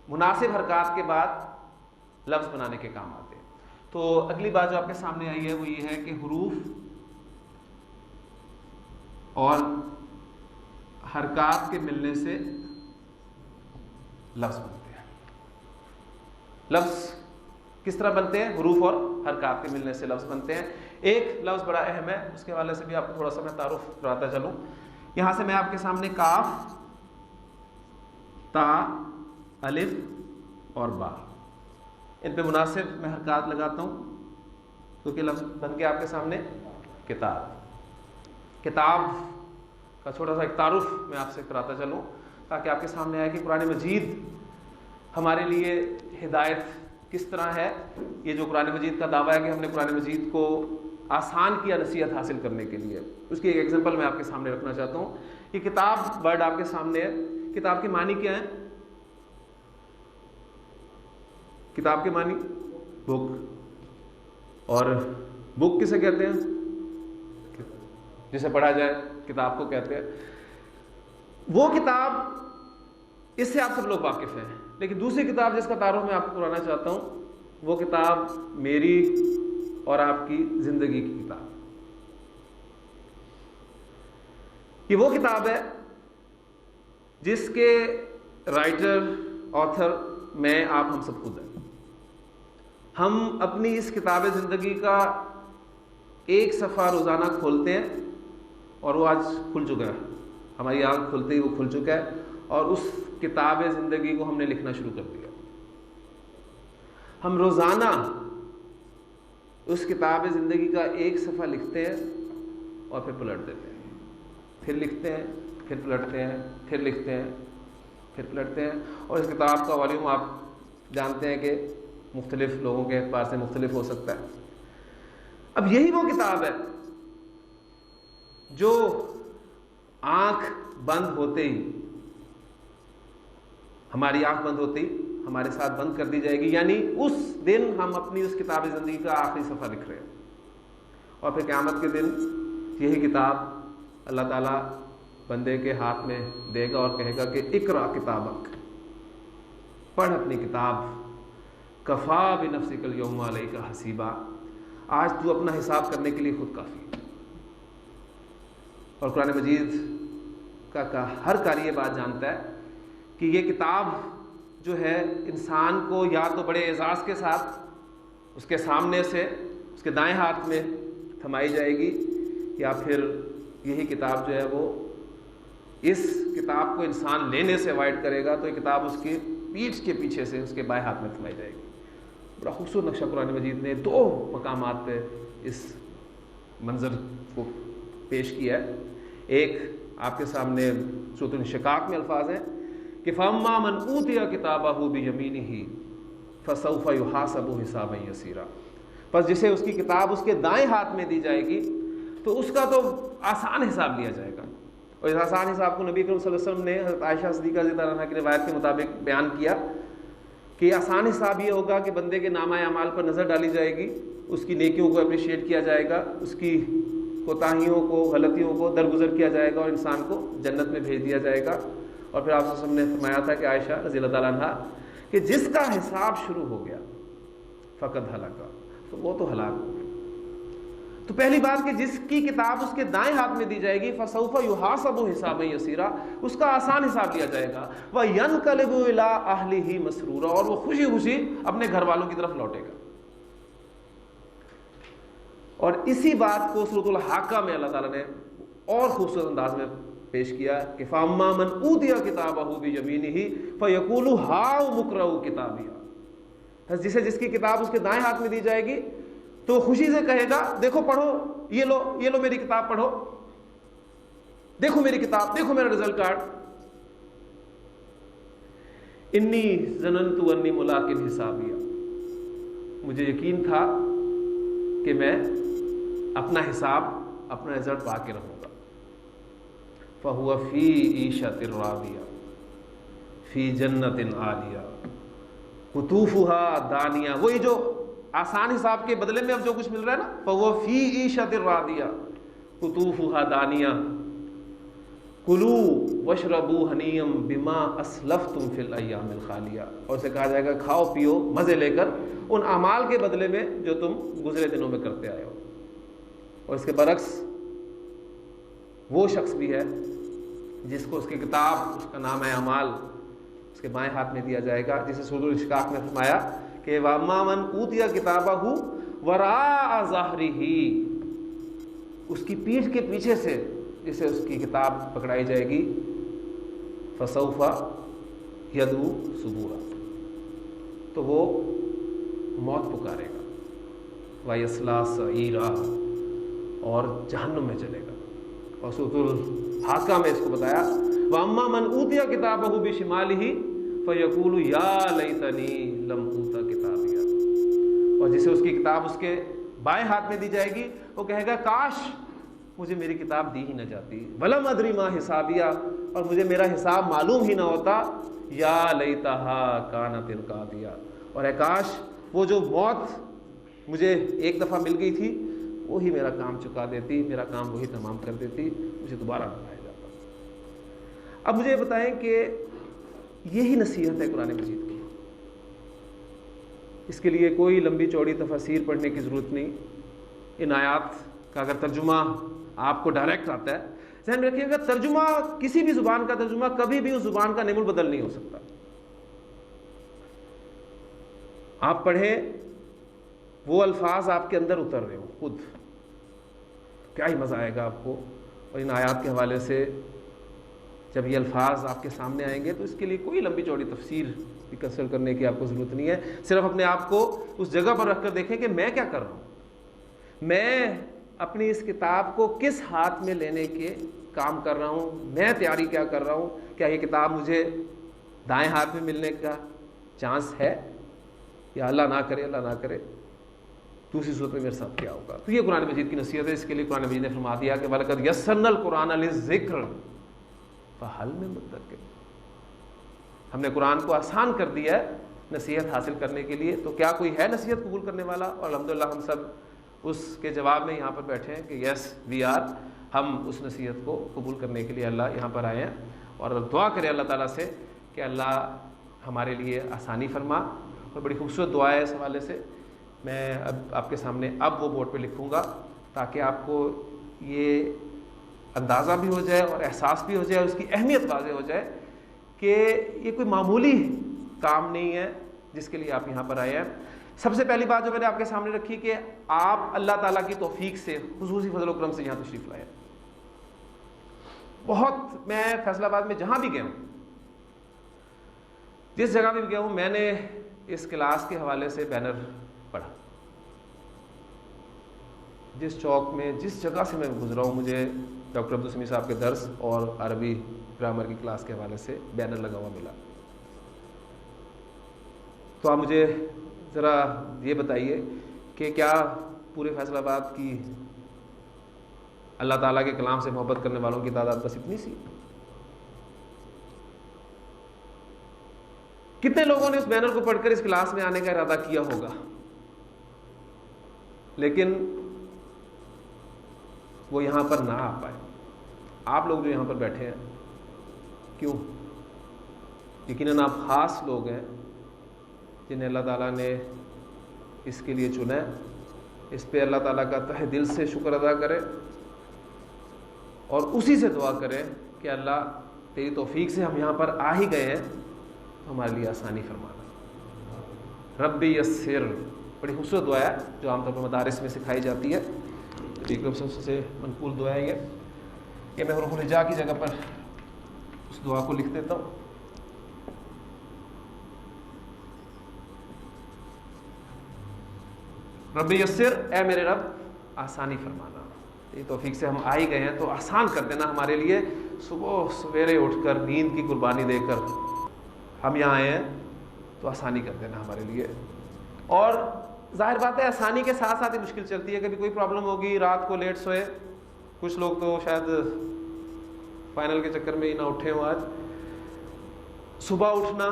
مناسب حرکات کے بعد لفظ بنانے کے کام آتے ہیں. تو اگلی بات جو آپ کے سامنے آئی ہے وہ یہ ہے کہ حروف اور حرکات کے ملنے سے لفظ بنتے ہیں. لفظ کس طرح بنتے ہیں؟ حروف اور حرکات کے ملنے سے لفظ بنتے ہیں. ایک لفظ بڑا اہم ہے، اس کے حوالے سے بھی آپ کو تھوڑا سا میں تعارف کراتا چلوں. یہاں سے میں آپ کے سامنے کاف، تا، الف اور با ان پہ مناسب میں حرکات لگاتا ہوں کیونکہ لفظ بن کے آپ کے سامنے کتاب. کتاب کا چھوٹا سا ایک تعارف میں آپ سے کراتا چلوں تاکہ آپ کے سامنے آئے کہ قرآن مجید ہمارے لیے ہدایت کس طرح ہے. یہ جو قرآن مجید کا دعویٰ ہے کہ ہم نے قرآن مجید کو آسان کیا نصیحت حاصل کرنے کے لیے، اس کی ایک ایگزامپل میں آپ کے سامنے رکھنا چاہتا ہوں. یہ کتاب ورڈ آپ کے سامنے ہے. کتاب کے معنی کیا ہیں؟ کتاب کے معنی بک. اور بک کسے کہتے ہیں؟ جسے پڑھا جائے کتاب کو کہتے ہیں. وہ کتاب اس سے آپ سب لوگ واقف ہیں، لیکن دوسری کتاب جس کا تعارف میں آپ کو کرانا چاہتا ہوں وہ کتاب میری اور آپ کی زندگی کی کتاب. یہ وہ کتاب ہے جس کے رائٹر، آتھر میں، آپ ہم سب خود ہیں. ہم اپنی اس کتاب زندگی کا ایک صفحہ روزانہ کھولتے ہیں اور وہ آج کھل چکا ہے. ہماری آنکھ کھلتے ہی وہ کھل چکا ہے اور اس کتاب زندگی کو ہم نے لکھنا شروع کر دیا. ہم روزانہ اس کتاب زندگی کا ایک صفحہ لکھتے ہیں اور پھر پلٹ دیتے ہیں، پھر لکھتے ہیں، پھر پلٹتے ہیں، پھر لکھتے ہیں، پھر پلٹتے ہیں. اور اس کتاب کا والیوم آپ جانتے ہیں کہ مختلف لوگوں کے اعتبار سے مختلف ہو سکتا ہے. اب یہی وہ کتاب ہے جو آنکھ بند ہوتے ہی، ہماری آنکھ بند ہوتے ہی ہمارے ساتھ بند کر دی جائے گی. یعنی اس دن ہم اپنی اس کتاب زندگی کا آخری صفحہ لکھ رہے ہیں اور پھر قیامت کے دن یہی کتاب اللہ تعالیٰ بندے کے ہاتھ میں دے گا اور کہے گا کہ اقرا کتابک، پڑھ اپنی کتاب، کفا بنفسک الیوم علیک حسیبا، آج تو اپنا حساب کرنے کے لیے خود کافی. اور قرآن مجید کا ہر قاری یہ بات جانتا ہے کہ یہ کتاب جو ہے انسان کو یا تو بڑے اعزاز کے ساتھ اس کے سامنے سے اس کے دائیں ہاتھ میں تھمائی جائے گی، یا پھر یہی کتاب جو ہے وہ اس کتاب کو انسان لینے سے اوائڈ کرے گا تو یہ کتاب اس کی پیٹھ کے پیچھے سے اس کے بائیں ہاتھ میں تھمائی جائے گی. بڑا خوبصورت نقشہ قرآن مجید نے 2 مقامات پہ اس منظر کو پیش کیا ہے. ایک آپ کے سامنے سورۃ الانشقاق میں الفاظ ہیں کہ فَأَمَّا مَنْ أُوتِيَ كِتَابَهُ بِيَمِينِهِ فَسَوْفَ يُحَاسَبُ حِسَابًا يَسِيرًا، پس جسے اس کی کتاب اس کے دائیں ہاتھ میں دی جائے گی تو اس کا تو آسان حساب لیا جائے گا. اور اس آسان حساب کو نبی کریم صلی اللہ علیہ وسلم نے حضرت عائشہ صدیقہ رضی اللہ عنہا کی روایت کے مطابق بیان کیا کہ آسان حساب یہ ہوگا کہ بندے کے نامہ اعمال پر نظر ڈالی جائے گی، اس کی نیکیوں کو اپریشیٹ کیا جائے گا، اس کی کوتاہیوں کو، غلطیوں کو درگزر کیا جائے گا اور انسان کو جنت میں بھیج دیا جائے گا. اور پھر آپ صلی اللہ علیہ وسلم نے فرمایا تھا کہ عائشہ رضی اللہ تعالیٰ عنہ کہ جس کا حساب شروع ہو گیا فقط ہلاکا، تو وہ تو ہلاک ہو گیا۔ تو پہلی بات کہ جس کی کتاب اس کے دائیں ہاتھ میں دی جائے گی فسوف یحاسب حسابا یسیرا، اس کا آسان حساب لیا جائے گا، وینقلب الی اہلہ مسرورا، اور وہ خوشی خوشی اپنے گھر والوں کی طرف لوٹے گا۔ اور اسی بات کو سورۃ الحاقہ میں اللہ تعالیٰ نے اور خوبصورت انداز میں پیش کیا کہ فَأَمَّا مَنْ أُوتِیَ کِتَابَهُ بِیَمِینِهِ فَیَقُولُ هَاؤْمُ اقْرَءُوا کِتَابِیَہ، جس کی کتاب اس کے دائیں ہاتھ میں دی جائے گی تو خوشی سے کہے گا دیکھو پڑھو، یہ لو میری کتاب پڑھو، دیکھو میری کتاب، دیکھو میرا رزلٹ کارڈ۔ انی ظننت انی ملاق حسابیہ، مجھے یقین تھا کہ میں اپنا حساب، اپنا رزلٹ پا کے رہوں گا۔ فہو فی عیشۃ راضیہ فی جنت عالیہ قطوفها دانیہ، وہی جو آسان حساب کے بدلے میں اب جو کچھ مل رہا ہے نا، فہو فی عیشۃ راضیہ قطوفها دانیہ کلوا واشربوا ہنیئا بما اسلفتم فی الایام الخالیہ، اور اسے کہا جائے گا کھاؤ پیو مزے لے کر ان اعمال کے بدلے میں جو تم گزرے دنوں میں کرتے آئے ہو۔ اور اس کے برعکس وہ شخص بھی ہے جس کو اس کی کتاب، اس کا نام ہے اعمال، اس کے بائیں ہاتھ میں دیا جائے گا، جسے سورۃ الاشقاق میں فرمایا کہ وَأَمَّا مَنْ أُوتِیَ کِتَابَهُ وَرَاءَ ظَهْرِهِ، اس کی پیٹھ کے پیچھے سے جسے اس کی کتاب پکڑائی جائے گی فَسَوْفَ يَدْعُو ثُبُورًا، تو وہ موت پکارے گا، وَيَصْلَىٰ سَعِيرًا، اور جہنم میں چلے گا۔ اور سورۃ الحاقہ میں اس کو بتایا وَأَمَّا مَنْ أُوتِیَ کِتَابَهُ بِشِمَالِهِ فَيَقُولُ يَا لَيْتَنِي لَمْ أُوتَ کِتَابِیَہ، اور جسے اس کی کتاب اس کے بائیں ہاتھ میں دی جائے گی وہ کہے گا کاش مجھے میری کتاب دی ہی نہ جاتی، وَلَمْ أَدْرِ مَا حِسَابِیَہ، اور مجھے میرا حساب معلوم ہی نہ ہوتا، یا لیتہا کانت القاضیہ، اور اے کاش وہ جو موت مجھے ایک دفعہ مل گئی تھی وہی میرا کام چکا دیتی، میرا کام وہی تمام کر دیتی، مجھے دوبارہ نہ لایا جاتا۔ اب مجھے بتائیں کہ یہی نصیحت ہے قرآن مجید کی، اس کے لیے کوئی لمبی چوڑی تفاسیر پڑھنے کی ضرورت نہیں۔ ان آیات کا اگر ترجمہ آپ کو ڈائریکٹ آتا ہے، ذہن میں رکھیے گا ترجمہ، کسی بھی زبان کا ترجمہ کبھی بھی اس زبان کا نعم البدل نہیں ہو سکتا۔ آپ پڑھیں وہ الفاظ آپ کے اندر اتر رہے ہوں خود، کیا ہی مزہ آئے گا آپ کو۔ اور ان آیات کے حوالے سے جب یہ الفاظ آپ کے سامنے آئیں گے تو اس کے لیے کوئی لمبی چوڑی تفسیر بھی کنسلٹ کرنے کی آپ کو ضرورت نہیں ہے، صرف اپنے آپ کو اس جگہ پر رکھ کر دیکھیں کہ میں کیا کر رہا ہوں، میں اپنی اس کتاب کو کس ہاتھ میں لینے کے کام کر رہا ہوں، میں تیاری کیا کر رہا ہوں، کیا یہ کتاب مجھے دائیں ہاتھ میں ملنے کا چانس ہے، یا اللہ نہ کرے، اللہ نہ کرے دوسری صورت میں میرے ساتھ کیا ہوگا۔ تو یہ قرآن مجید کی نصیحت ہے، اس کے لیے قرآن مجید نے فرما دیا کہ وَلَقَدْ يَسَّرْنَا الْقُرْآنَ لِلذِّكْرِ فَهَلْ مِن مُدَّكِرٍ، ہم نے قرآن کو آسان کر دیا ہے نصیحت حاصل کرنے کے لیے، تو کیا کوئی ہے نصیحت قبول کرنے والا؟ اور الحمدللہ ہم سب اس کے جواب میں یہاں پر بیٹھے ہیں کہ یس وی آر، ہم اس نصیحت کو قبول کرنے کے لیے اللہ یہاں پر آئے ہیں، اور دعا کریں اللہ تعالیٰ سے کہ اللہ ہمارے لیے آسانی فرما۔ اور بڑی خوبصورت دعا ہے اس حوالے سے، میں اب آپ کے سامنے اب وہ بورڈ پہ لکھوں گا تاکہ آپ کو یہ اندازہ بھی ہو جائے اور احساس بھی ہو جائے اور اس کی اہمیت واضح ہو جائے کہ یہ کوئی معمولی کام نہیں ہے جس کے لیے آپ یہاں پر آئے ہیں۔ سب سے پہلی بات جو میں نے آپ کے سامنے رکھی کہ آپ اللہ تعالیٰ کی توفیق سے، خصوصی فضل و کرم سے یہاں تشریف لائے۔ بہت، میں فیصل آباد میں جہاں بھی گیا ہوں، جس جگہ بھی گیا ہوں، میں نے اس کلاس کے حوالے سے بینر پڑھا، جس چوک میں، جس جگہ سے میں گزرا ہوں، مجھے ڈاکٹر عبدالسمیع صاحب کے درس اور عربی گرامر کی کلاس کے حوالے سے بینر لگا ہوا ملا۔ تو آپ مجھے ذرا یہ بتائیے کہ کیا پورے فیصل آباد کی اللہ تعالیٰ کے کلام سے محبت کرنے والوں کی تعداد بس اتنی سی؟ کتنے لوگوں نے اس بینر کو پڑھ کر اس کلاس میں آنے کا ارادہ کیا ہوگا؟ لیکن وہ یہاں پر نہ آ پائے۔ آپ لوگ جو یہاں پر بیٹھے ہیں، کیوں؟ یقیناً آپ خاص لوگ ہیں جنہیں اللہ تعالیٰ نے اس کے لیے چنا ہے. اس پہ اللہ تعالیٰ کا تہ دل سے شکر ادا کرے اور اسی سے دعا کرے کہ اللہ تیری توفیق سے ہم یہاں پر آ ہی گئے ہیں تو ہمارے لیے آسانی فرمانا. ربی یسر بڑی خوبصورت دعا ہے جو عام طور پر مدارس میں سکھائی جاتی ہے. سب سے منقول دعا ہے یہ میں حروف الہجاء کی جگہ پر اس دعا کو لکھ دیتا ہوں. ربی یسر، اے میرے رب آسانی فرمانا. یہ توفیق سے ہم آ ہی گئے ہیں تو آسان کر دینا ہمارے لیے. صبح سویرے اٹھ کر نیند کی قربانی دے کر ہم یہاں آئے ہیں تو آسانی کر دینا ہمارے لیے. اور ظاہر بات ہے آسانی کے ساتھ ساتھ ہی مشکل چلتی ہے. کبھی کوئی پرابلم ہوگی، رات کو لیٹ سوئے، کچھ لوگ تو شاید فائنل کے چکر میں ہی نہ اٹھے ہوں. آج صبح اٹھنا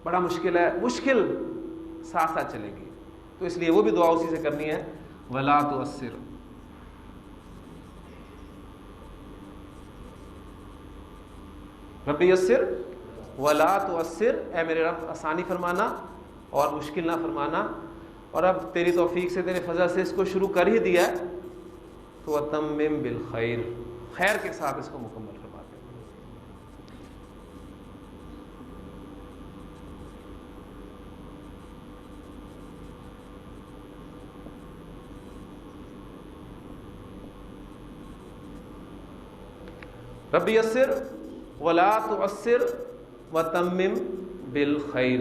بڑا مشکل ہے، مشکل ساتھ ساتھ چلے گی. تو اس لیے وہ بھی دعا اسی سے کرنی ہے. ولا تؤثر، ربی یسر ولا تؤثر، اے میرے رب آسانی فرمانا اور مشکل نہ فرمانا. اور اب تیری توفیق سے، تیرے فضل سے اس کو شروع کر ہی دیا ہے تو اتمم بالخیر، خیر کے ساتھ اس کو مکمل فرما دے. ربی یسر ولا تؤثر وتمم بالخیر.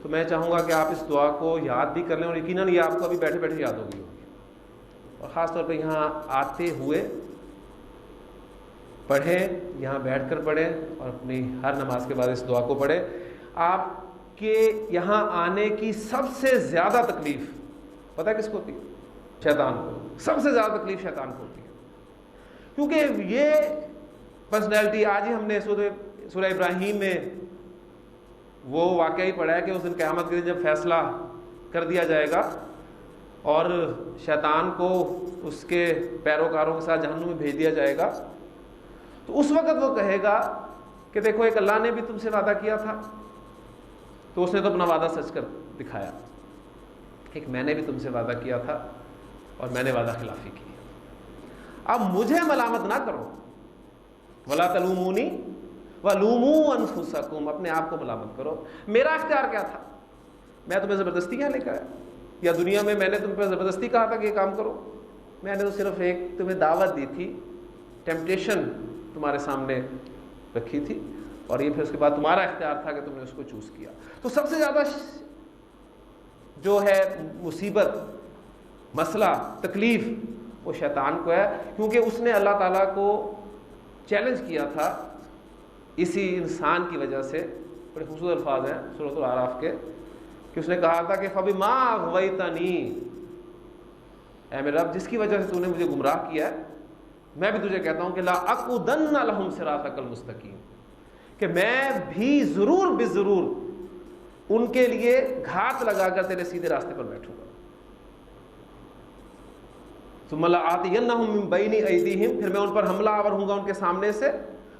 تو میں چاہوں گا کہ آپ اس دعا کو یاد بھی کر لیں اور یقیناً یہ آپ کو ابھی بیٹھے بیٹھے یاد ہوگی. اور خاص طور پہ یہاں آتے ہوئے پڑھیں، یہاں بیٹھ کر پڑھیں اور اپنی ہر نماز کے بعد اس دعا کو پڑھیں. آپ کے یہاں آنے کی سب سے زیادہ تکلیف پتہ ہے کس کو ہوتی ہے؟ شیطان کو. سب سے زیادہ تکلیف شیطان کو ہوتی ہے، کیونکہ یہ پرسنالٹی، آج ہی ہم نے سورہ ابراہیم میں وہ واقعہ ہی پڑھا ہے کہ اس دن قیامت کے دن جب فیصلہ کر دیا جائے گا اور شیطان کو اس کے پیروکاروں کے ساتھ جہنم میں بھیج دیا جائے گا، تو اس وقت وہ کہے گا کہ دیکھو ایک اللہ نے بھی تم سے وعدہ کیا تھا تو اس نے تو اپنا وعدہ سچ کر دکھایا، ایک میں نے بھی تم سے وعدہ کیا تھا اور میں نے وعدہ خلافی کی. اب مجھے ملامت نہ کرو، ولا تلومونی ولوموا انفسکم، اپنے آپ کو ملامت کرو. میرا اختیار کیا تھا؟ میں تمہیں زبردستی کیا لے کر آیا؟ یا دنیا میں نے تم پہ زبردستی کہا تھا کہ یہ کام کرو؟ میں نے تو صرف ایک تمہیں دعوت دی تھی، ٹیمپٹیشن تمہارے سامنے رکھی تھی، اور یہ پھر اس کے بعد تمہارا اختیار تھا کہ تم نے اس کو چوز کیا. تو سب سے زیادہ جو ہے مصیبت، مسئلہ، تکلیف وہ شیطان کو ہے، کیونکہ اس نے اللہ تعالیٰ کو چیلنج کیا تھا اسی انسان کی وجہ سے. بڑے خوبصورت الفاظ ہیں سورۃ الاعراف کے کہ اس نے کہا تھا کہ فَبِمَا أَغْوَيْتَنِي، اے میرے رب جس کی وجہ سے تو نے مجھے گمراہ کیا ہے، میں بھی تجھے کہتا ہوں کہ لَأَقْعُدَنَّ لَهُمْ صِرَاطَكَ الْمُسْتَقِيمَ، کہ میں بھی ضرور بضرور ان کے لیے گھات لگا کر تیرے سیدھے راستے پر بیٹھوں گا. ثُمَّ لَآتِيَنَّهُم مِّن بَيْنِ أَيْدِيهِمْ، پھر میں ان پر حملہ آور ہوں گا ان کے سامنے سے،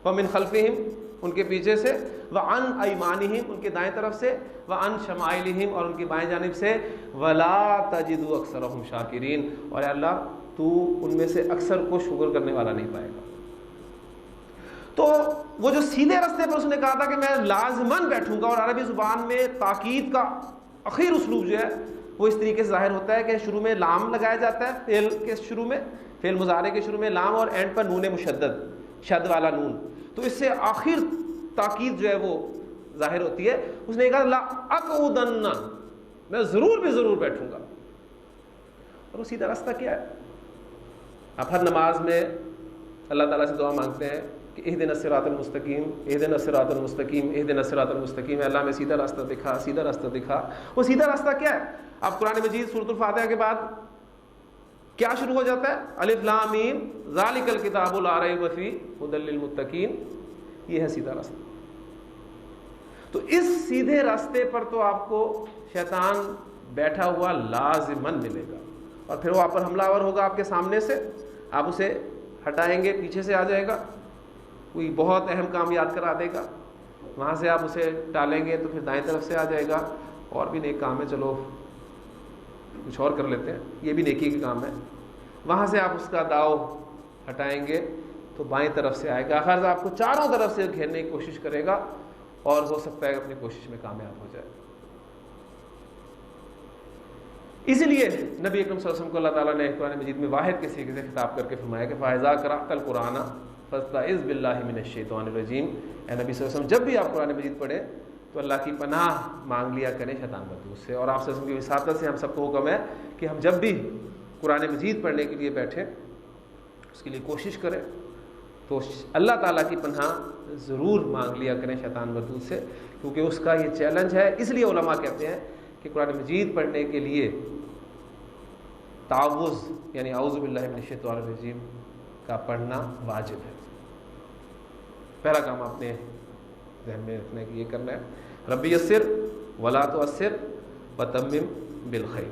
وَمِنْ خَلْفِهِمْ، ان کے پیچھے سے، وَعَنْ أَيْمَانِهِمْ، ان کے دائیں طرف سے، وَعَنْ شَمَائِلِهِمْ، اور ان کی بائیں جانب سے، وَلَا تَجِدُ أَكْثَرَهُمْ شَاكِرِينَ، اور اے اللہ تو ان میں سے اکثر کو شکر کرنے والا نہیں پائے گا. تو وہ جو سیدھے راستے پر اس نے کہا تھا کہ میں لازماً بیٹھوں گا، اور عربی زبان میں تاکید کا اخیر اسلوب جو ہے وہ اس طریقے سے ظاہر ہوتا ہے کہ شروع میں لام لگایا جاتا ہے، فعل کے شروع میں، فعل مضارع کے شروع میں لام، اور اینڈ پر نون مشدد، شد والا نون، تو اس سے آخر تاکید جو ہے وہ ظاہر ہوتی ہے. اس نے کہا لَأَقْعُدَنَّ، میں ضرور بھی ضرور بیٹھوں گا. اور وہ سیدھا راستہ کیا ہے؟ آپ ہر نماز میں اللہ تعالیٰ سے دعا مانگتے ہیں کہ اہدنا الصراط المستقیم، اہدنا الصراط المستقیم، اہدنا الصراط المستقیم، اللہ میں سیدھا راستہ دکھا، سیدھا راستہ دکھا. وہ سیدھا راستہ کیا ہے؟ آپ قرآن مجید سورۃ الفاتحہ کے بعد کیا شروع ہو جاتا ہے؟ الف لام میم ذالک الکتاب لا ریب فیہ ھدی للمتقین، یہ ہے سیدھا راستہ. تو اس سیدھے راستے پر تو آپ کو شیطان بیٹھا ہوا لازماً ملے گا، اور پھر وہ آپ پر حملہ آور ہوگا آپ کے سامنے سے، آپ اسے ہٹائیں گے، پیچھے سے آ جائے گا، کوئی بہت اہم کام یاد کرا دے گا، وہاں سے آپ اسے ٹالیں گے تو پھر دائیں طرف سے آ جائے گا، اور بھی نیک کام ہے، چلو کچھ اور کر لیتے ہیں، یہ بھی نیکی کا کام ہے۔ وہاں سے آپ اس کا داؤ ہٹائیں گے تو بائیں طرف سے آئے گا، آخر آپ کو چاروں طرف سے گھیرنے کی کوشش کرے گا، اور ہو سکتا ہے اپنی کوشش میں کامیاب ہو جائے۔ اسی لیے نبی اکرم صلی اللہ علیہ وسلم کو اللہ تعالیٰ نے قرآن مجید میں واحد کے سیغے سے خطاب کر کے فرمایا کہ فَإِذَا قَرَأْتَ الْقُرْآنَ فَاسْتَعِذْ بِاللَّهِ مِنَ الشَّيْطَانِ الرَّجِيمِ۔ اے نبی صلی اللہ علیہ وسلم، جب بھی آپ قرآن مجید پڑھیں تو اللہ کی پناہ مانگ لیا کریں شیطان بدوس سے، اور آپ صلی اللہ علیہ وسلم کی وساطت سے ہم سب کو حکم ہے کہ ہم جب بھی قرآن مجید پڑھنے کے لیے بیٹھیں اس کے لیے کوشش کریں تو اللہ تعالیٰ کی پناہ ضرور مانگ لیا کریں شیطان بدوس سے، کیونکہ اس کا یہ چیلنج ہے۔ اس لیے علماء کہتے ہیں کہ قرآن مجید پڑھنے کے لیے تعوذ یعنی اعوذ باللہ من الشیطان الرجیم کا پڑھنا واجب ہے۔ پہلا کام آپ نے ذہن میں رکھنا کہ یہ کرنا ہے، ربی یسر ولا تعسر وتمم بالخیر۔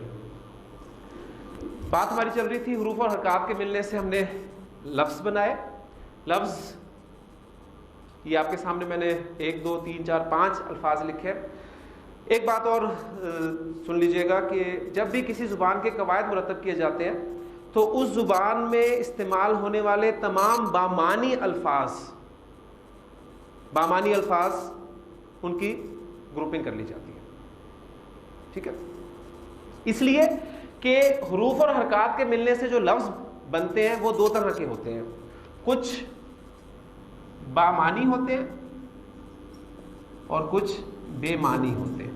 بات ہماری چل رہی تھی حروف اور حرکات کے ملنے سے ہم نے لفظ بنائے۔ لفظ یہ آپ کے سامنے میں نے 1 2 3 4 5 الفاظ لکھے۔ ایک بات اور سن لیجئے گا کہ جب بھی کسی زبان کے قواعد مرتب کیے جاتے ہیں تو اس زبان میں استعمال ہونے والے تمام بامانی الفاظ ان کی گروپنگ کر لی جاتی ہے، ٹھیک ہے؟ اس لیے کہ حروف اور حرکات کے ملنے سے جو لفظ بنتے ہیں وہ 2 طرح کے ہوتے ہیں، کچھ بامانی ہوتے ہیں اور کچھ بے معنی ہوتے ہیں۔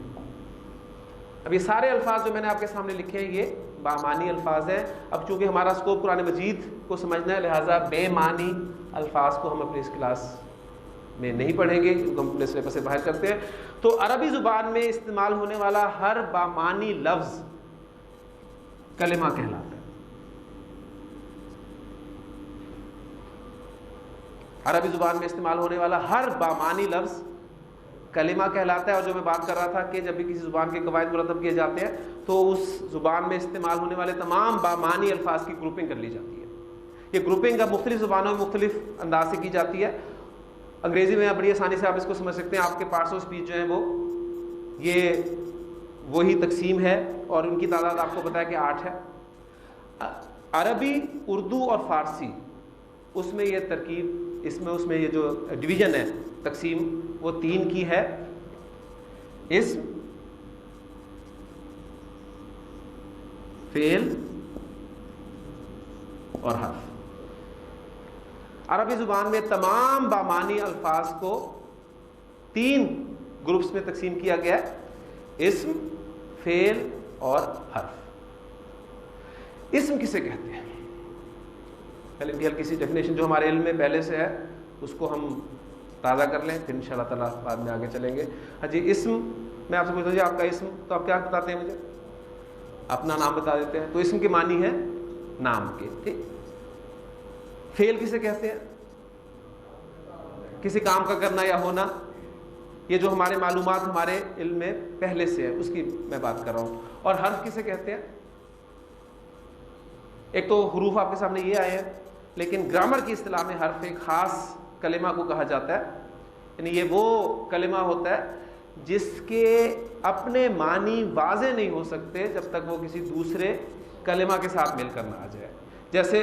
اب یہ سارے الفاظ جو میں نے آپ کے سامنے لکھے ہیں یہ بامانی الفاظ ہیں۔ اب چونکہ ہمارا اسکوپ قرآن مجید کو سمجھنا ہے، لہٰذا بے معنی الفاظ کو ہم اپنی اس کلاس میں نہیں پڑھیں گے کیونکہ ہم اپنے سلیبس سے باہر کرتے ہیں۔ تو عربی زبان میں استعمال ہونے والا ہر بامانی لفظ کلمہ کہلاتا ہے۔ عربی زبان میں استعمال ہونے والا ہر بامانی لفظ کلمہ کہلاتا ہے، اور جو میں بات کر رہا تھا کہ جب بھی کسی زبان کے قواعد مرتب کیے جاتے ہیں تو اس زبان میں استعمال ہونے والے تمام بامانی الفاظ کی گروپنگ کر لی جاتی ہے۔ یہ گروپنگ اب مختلف زبانوں میں مختلف انداز سے کی جاتی ہے۔ انگریزی میں بڑی آسانی سے آپ اس کو سمجھ سکتے ہیں، آپ کے پارٹس آف اسپیچ جو ہیں وہ یہ وہی تقسیم ہے، اور ان کی تعداد آپ کو پتہ ہے کہ 8 ہے۔ عربی، اردو اور فارسی اس میں یہ ترکیب اس میں یہ جو ڈویژن ہے تقسیم وہ 3 کی ہے، اسم، فعل اور حرف۔ عربی زبان میں تمام بامانی الفاظ کو 3 گروپس میں تقسیم کیا گیا ہے، اسم، فعل اور حرف۔ اسم کسے کہتے ہیں؟ پہلے ان کی ہلکی سی ڈیفینیشن جو ہمارے علم میں پہلے سے ہے اس کو ہم تازہ کر لیں، پھر انشاءاللہ تعالیٰ بعد میں آگے چلیں گے۔ ہاں جی، اسم، میں آپ سے پوچھتا ہوں جی آپ کا اسم، تو آپ کیا بتاتے ہیں؟ مجھے اپنا نام بتا دیتے ہیں، تو اسم کے معنی ہے نام کے، ٹھیک۔ فعل کسے کہتے ہیں؟ کسی کام کا کرنا یا ہونا، یہ جو ہمارے معلومات ہمارے علم میں پہلے سے ہے اس کی میں بات کر رہا ہوں۔ اور حرف کسے کہتے ہیں؟ ایک تو حروف آپ کے سامنے یہ آئے ہیں، لیکن گرامر کی اصطلاح میں حرف ایک خاص کلمہ کو کہا جاتا ہے، یعنی یہ وہ کلمہ ہوتا ہے جس کے اپنے معنی واضح نہیں ہو سکتے جب تک وہ کسی دوسرے کلمہ کے ساتھ مل کر نہ آ جائے۔ جیسے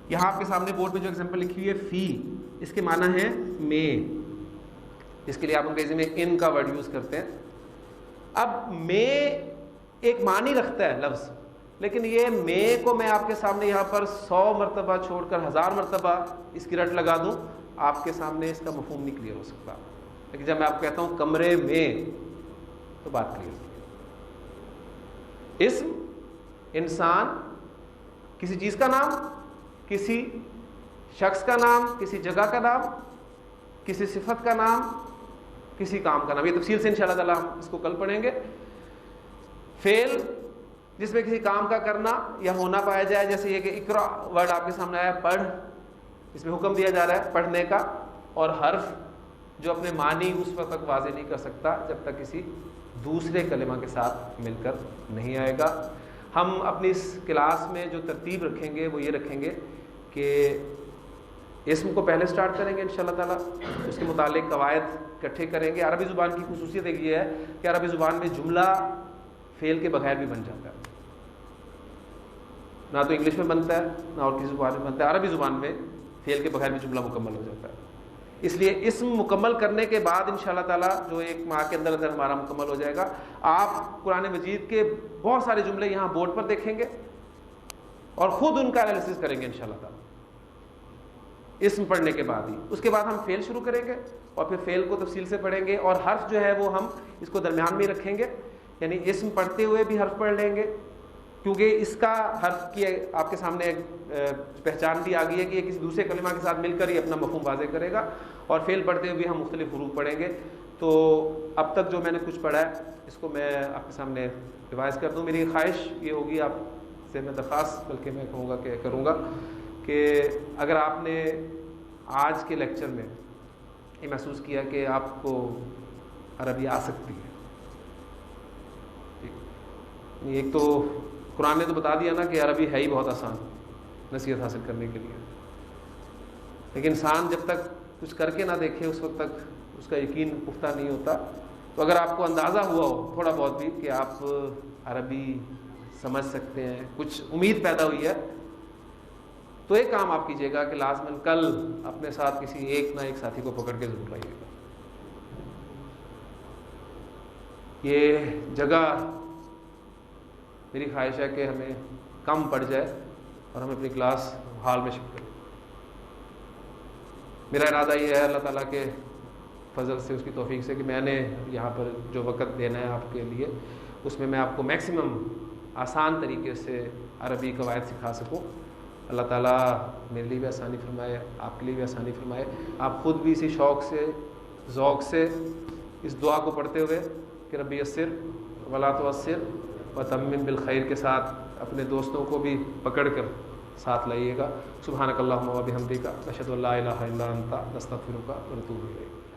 یہاں آپ کے سامنے بورڈ پہ جو ایگزامپل لکھی ہوئی ہے فی، اس کے معنی ہے میں، جس کے لیے آپ انگریزی میں ان کا ورڈ یوز کرتے ہیں۔ اب میں ایک معنی رکھتا ہے لفظ، لیکن یہ میں کو میں آپ کے سامنے یہاں پر 100 مرتبہ چھوڑ کر 1000 مرتبہ اس کی رٹ لگا دوں، آپ کے سامنے اس کا مفہوم نہیں کلیئر ہو سکتا۔ لیکن جب میں آپ کو کہتا ہوں کمرے میں تو بات کلیئر ہوتی ہے۔ اسم، انسان، کسی چیز کا نام، کسی شخص کا نام، کسی جگہ کا نام، کسی صفت کا نام، کسی کام کا نام۔ یہ تفصیل سے انشاءاللہ تعالیٰ ہم اس کو کل پڑھیں گے۔ فعل، جس میں کسی کام کا کرنا یا ہونا پایا جائے، جیسے یہ کہ اقرا ورڈ آپ کے سامنے آیا پڑھ، اس میں حکم دیا جا رہا ہے پڑھنے کا۔ اور حرف جو اپنے معنی اس وقت تک واضح نہیں کر سکتا جب تک کسی دوسرے کلمہ کے ساتھ مل کر نہیں آئے گا۔ ہم اپنی اس کلاس میں جو ترتیب رکھیں گے وہ یہ رکھیں گے کہ اسم کو پہلے سٹارٹ کریں گے انشاءاللہ تعالیٰ، اس کے متعلق قواعد اکٹھے کریں گے. عربی زبان کی خصوصیت ایک یہ ہے کہ عربی زبان میں جملہ فعل کے بغیر بھی بن جاتا ہے. نہ تو انگلش میں بنتا ہے نہ اور کسی زبان میں بنتا ہے. عربی زبان میں فعل کے بغیر بھی جملہ مکمل ہو جاتا ہے. اس لیے اسم مکمل کرنے کے بعد انشاءاللہ تعالیٰ جو ایک ماہ کے اندر اندر ہمارا مکمل ہو جائے گا. آپ قرآن مجید کے بہت سارے جملے یہاں بورڈ پر دیکھیں گے اور خود ان کا انالیسس کریں گے انشاءاللہ تعالیٰ اسم پڑھنے کے بعد ہی. اس کے بعد ہم فعل شروع کریں گے اور پھر فعل کو تفصیل سے پڑھیں گے, اور حرف جو ہے وہ ہم اس کو درمیان میں رکھیں گے, یعنی اسم پڑھتے ہوئے بھی حرف پڑھ لیں گے, کیونکہ اس کا حرف کی آپ کے سامنے ایک پہچان بھی آ گئی ہے کہ یہ کسی دوسرے کلمہ کے ساتھ مل کر ہی اپنا مفہوم واضح کرے گا. اور فعل پڑھتے ہوئے بھی ہم مختلف حروف پڑھیں گے. تو اب تک جو میں نے کچھ پڑھا ہے اس کو میں آپ کے سامنے ریوائز کر دوں. میری خواہش یہ ہوگی, آپ سے میں درخواست بلکہ میں کہوں گا کہ کروں گا کہ اگر آپ نے آج کے لیکچر میں یہ محسوس کیا کہ آپ کو عربی آ سکتی ہے, ایک تو قرآن نے تو بتا دیا نا کہ عربی ہے ہی بہت آسان نصیحت حاصل کرنے کے لیے, لیکن انسان جب تک کچھ کر کے نہ دیکھے اس وقت تک اس کا یقین پختہ نہیں ہوتا. تو اگر آپ کو اندازہ ہوا ہو تھوڑا بہت بھی کہ آپ عربی سمجھ سکتے ہیں, کچھ امید پیدا ہوئی ہے, تو ایک کام آپ کیجیے گا کہ لازماً کل اپنے ساتھ کسی ایک نہ ایک ساتھی کو پکڑ کے ضرور لائیے گا. یہ جگہ میری خواہش ہے کہ ہمیں کم پڑ جائے اور ہم اپنی کلاس ہال میں شفٹ کریں. میرا ارادہ یہ ہے اللہ تعالیٰ کے فضل سے, اس کی توفیق سے, کہ میں نے یہاں پر جو وقت دینا ہے آپ کے لیے اس میں آپ کو میکسیمم آسان طریقے سے عربی قواعد سکھا سکوں. اللہ تعالیٰ میرے لیے بھی آسانی فرمائے, آپ کے لیے بھی آسانی فرمائے. آپ خود بھی اسی شوق سے ذوق سے اس دعا کو پڑھتے ہوئے کہ ربی یسر ولا تعسر وتمم بالخیر کے ساتھ اپنے دوستوں کو بھی پکڑ کر ساتھ لائیے گا. سبحانک اللہم و بحمدک اشہد ان لا الہ الا انت نستغفرک ونتوب الیک.